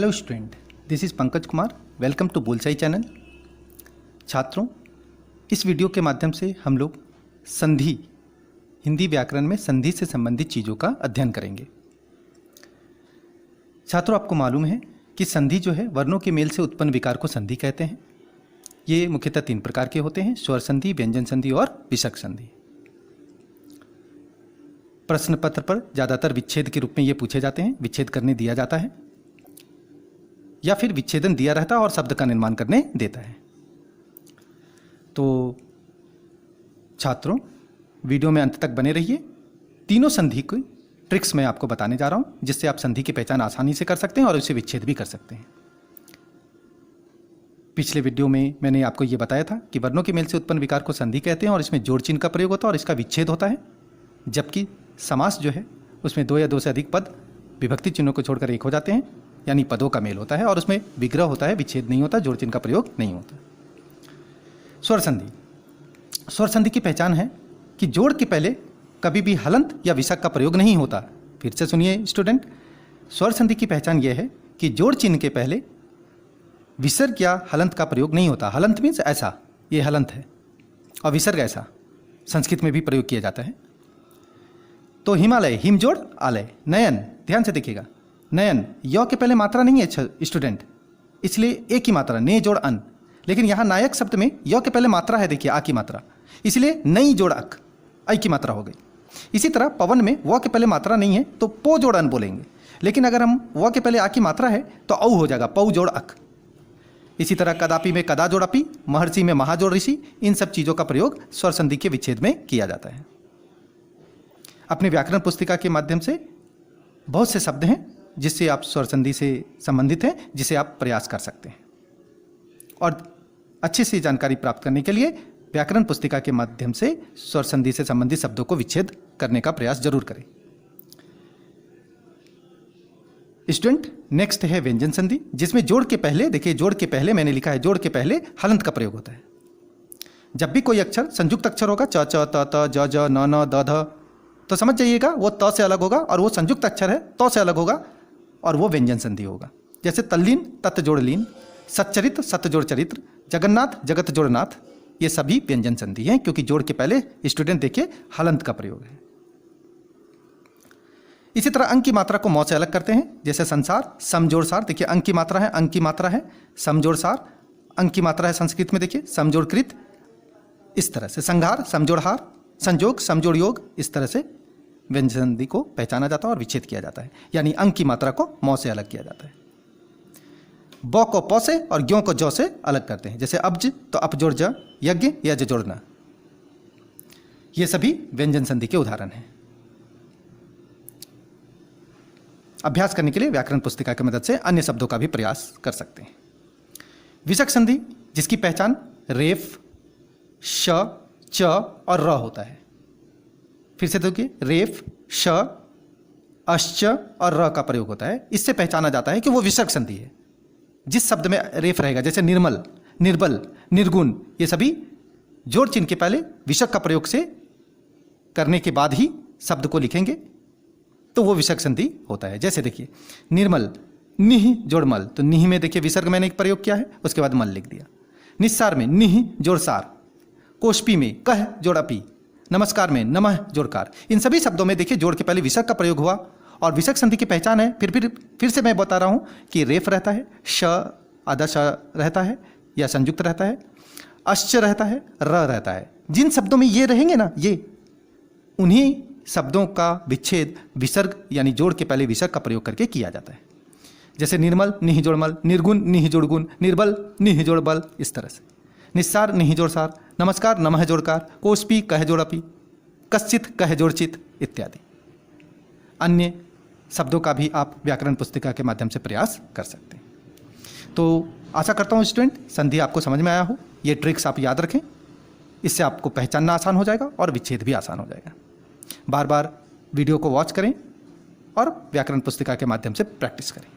Hello student, this is Pankaj Kumar. Welcome to बोलचाई channel. छात्रों, इस वीडियो के माध्यम से हम लोग संधि, हिंदी व्याकरण में संधि से संबंधित चीज़ों का अध्ययन करेंगे। छात्रों, आपको मालूम है कि संधि जो है वर्णों के मेल से उत्पन्न विकार को संधि कहते हैं। ये मुख्यतः 3 प्रकार के होते हैं: स्वर संधि, व्यंजन संधि और विसर्ग संधि। प्रश्न पत्र पर ज़्यादातर विच्छेद के रूप में ये पूछे जाते हैं। विच्छेद करने दिया जाता है या फिर विच्छेदन दिया रहता है और शब्द का निर्माण करने देता है। तो छात्रों, वीडियो में अंत तक बने रहिए। तीनों संधि की ट्रिक्स मैं आपको बताने जा रहा हूँ, जिससे आप संधि की पहचान आसानी से कर सकते हैं और उसे विच्छेद भी कर सकते हैं। पिछले वीडियो में मैंने आपको ये बताया था कि वर्णों के मेल से उत्पन्न विकार को संधि कहते हैं और इसमें जोड़ चिन्ह का प्रयोग होता है और इसका विच्छेद होता है। जबकि समास जो है उसमें 2 या 2 से अधिक पद विभक्ति चिन्हों को छोड़कर एक हो जाते हैं, यानी पदों का मेल होता है और उसमें विग्रह होता है, विच्छेद नहीं होता, जोड़ चिन्ह का प्रयोग नहीं होता। स्वर संधि, स्वर संधि की पहचान है कि जोड़ के पहले कभी भी हलंत या विसर्ग का प्रयोग नहीं होता। फिर से सुनिए स्टूडेंट, स्वर संधि की पहचान यह है कि जोड़ चिन्ह के पहले विसर्ग या हलंत का प्रयोग नहीं होता। हलंत मीन्स ऐसा, ये हलंत है, और विसर्ग ऐसा संस्कृत में भी प्रयोग किया जाता है। तो हिमालय, हिम जोड़ आलय। नयन, ध्यान से देखिएगा, नयन य के पहले मात्रा नहीं है स्टूडेंट, इसलिए एक ही मात्रा, ने जोड़ अन। लेकिन यहाँ नायक शब्द में य के पहले मात्रा है, देखिए आ की मात्रा, इसलिए नई जोड़ अक, आई की मात्रा हो गई। इसी तरह पवन में व के पहले मात्रा नहीं है तो पो जोड़ अन बोलेंगे, लेकिन अगर हम व के पहले आ की मात्रा है तो औ हो जाएगा, पौ जोड़ अक। इसी तरह कदापि में कदा जोड़ अपी, महर्षि में महाजोड़ ऋषि, इन सब चीज़ों का प्रयोग स्वर संधि के विच्छेद में किया जाता है। अपने व्याकरण पुस्तिका के माध्यम से बहुत से शब्द हैं जिससे आप स्वर संधि से संबंधित हैं, जिसे आप प्रयास कर सकते हैं। और अच्छी सी जानकारी प्राप्त करने के लिए व्याकरण पुस्तिका के माध्यम से स्वर संधि से संबंधित शब्दों को विच्छेद करने का प्रयास जरूर करें। स्टूडेंट, नेक्स्ट है व्यंजन संधि, जिसमें जोड़ के पहले, देखिए जोड़ के पहले मैंने लिखा है, जोड़ के पहले हलंत का प्रयोग होता है। जब भी कोई अक्षर संयुक्त अक्षर होगा, च च त त ज ज न न द ध, तो समझ जाइएगा वो त से अलग होगा, और वो संयुक्त अक्षर है तो से अलग होगा, और वो व्यंजन संधि होगा। जैसे तल्लीन तत् जोड़ लीन, सच्चरित्र सत्य जोड़ चरित्र, जगन्नाथ जगत जोड़ नाथ, ये सभी व्यंजन संधि हैं, क्योंकि जोड़ के पहले स्टूडेंट देखिए हलंत का प्रयोग है। इसी तरह अंक की मात्रा को मौ से अलग करते हैं। जैसे संसार, समजोड़ सार, देखिए अंक की मात्रा है, अंक की मात्रा है, समजोड़ सार, अंक की मात्रा है संस्कृत में, देखिए समजोड़ कृत। इस तरह से संघार, समजोड़ हार, संजोग, समजोड़ योग, इस तरह से व्यंजन संधि को पहचाना जाता है और विच्छेद किया जाता है, यानी अंक की मात्रा को मौ से अलग किया जाता है। ब को प से और ज्यों को जौ से अलग करते हैं। जैसे अब्ज तो अप जोड़ ज, यज्ञ यज जोड़ना, ये सभी व्यंजन संधि के उदाहरण हैं। अभ्यास करने के लिए व्याकरण पुस्तिका की मदद से अन्य शब्दों का भी प्रयास कर सकते हैं। विसर्ग संधि, जिसकी पहचान रेफ, श, च और र होता है। फिर से देखिए, रेफ, श, अश्च और र का प्रयोग होता है। इससे पहचाना जाता है कि वो विसर्ग संधि है। जिस शब्द में रेफ रहेगा, जैसे निर्मल, निर्बल, निर्गुण, ये सभी जोड़ चिन्ह के पहले विसर्ग का प्रयोग से करने के बाद ही शब्द को लिखेंगे तो वो विसर्ग संधि होता है। जैसे देखिए, निर्मल, निह जोड़ मल, तो निह में देखिए विसर्ग मैंने एक प्रयोग किया है, उसके बाद मल लिख दिया। निस्सार में निह जोड़ सार, कोष्पी में कह जोड़ अपी, नमस्कार में नमः जोड़कार, इन सभी शब्दों में देखिए जोड़ के पहले विसर्ग का प्रयोग हुआ और विसर्ग संधि की पहचान है। फिर से मैं बता रहा हूँ कि रेफ रहता है, श आधा श रहता है या संयुक्त रहता है, अश्च रहता है, र रहता है। जिन शब्दों में ये रहेंगे ना, ये उन्हीं शब्दों का विच्छेद विसर्ग यानी जोड़ के पहले विसर्ग का प्रयोग करके किया जाता है। जैसे निर्मल, निह जोड़ मल, निर्गुण, निह जोड़ गुण, निर्बल, निह जोड़ बल, इस तरह से। निस्सार, निह जोड़ सार, नमस्कार, नमः जोड़कार, कोष्पी, कह जोड़ अपी, कश्चित, कह जोड़ चित इत्यादि। अन्य शब्दों का भी आप व्याकरण पुस्तिका के माध्यम से प्रयास कर सकते हैं। तो आशा करता हूँ स्टूडेंट, संधि आपको समझ में आया हो। ये ट्रिक्स आप याद रखें, इससे आपको पहचानना आसान हो जाएगा और विच्छेद भी आसान हो जाएगा। बार बार वीडियो को वॉच करें और व्याकरण पुस्तिका के माध्यम से प्रैक्टिस करें।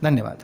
धन्यवाद।